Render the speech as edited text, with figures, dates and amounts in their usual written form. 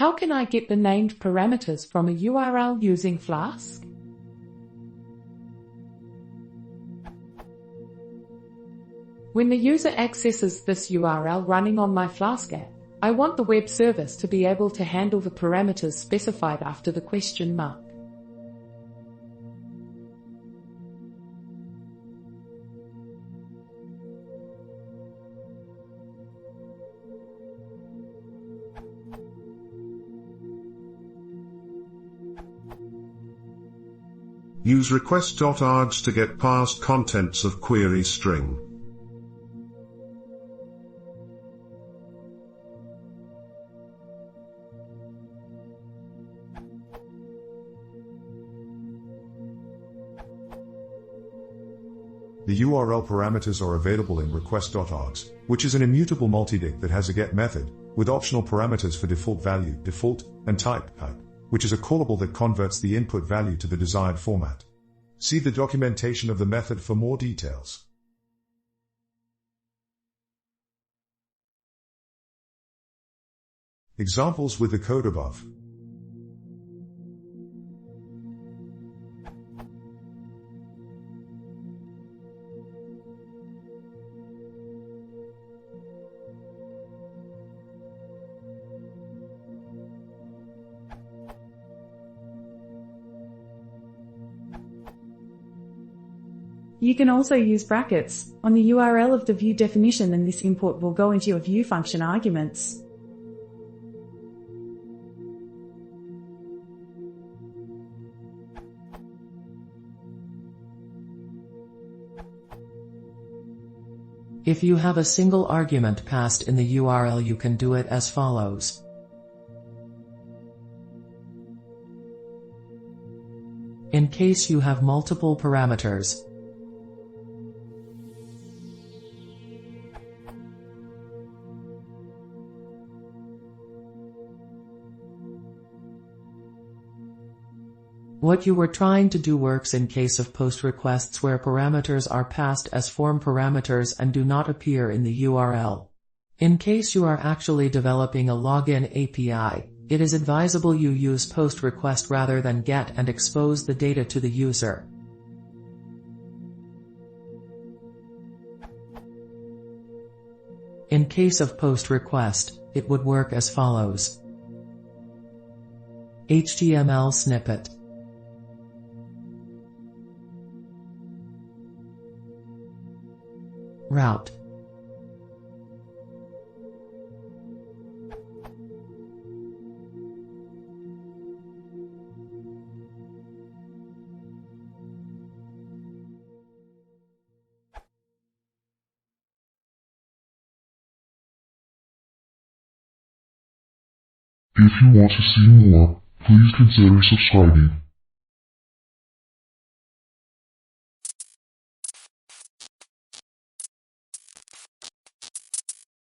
How can I get the named parameters from a URL using Flask? When the user accesses this URL running on my Flask app, I want the web service to be able to handle the parameters specified after the question mark. Use request.args to get past contents of query string. The URL parameters are available in request.args, which is an immutable multidict that has a get method, with optional parameters for default value, default, and type, which is a callable that converts the input value to the desired format. See the documentation of the method for more details. Examples with the code above. You can also use brackets on the URL of the view definition, and this import will go into your view function arguments. If you have a single argument passed in the URL, you can do it as follows. In case you have multiple parameters, what you were trying to do works in case of post requests where parameters are passed as form parameters and do not appear in the URL. In case you are actually developing a login API, it is advisable you use post request rather than get and expose the data to the user. In case of post request, it would work as follows. HTML snippet. Route. If you want to see more, please consider subscribing.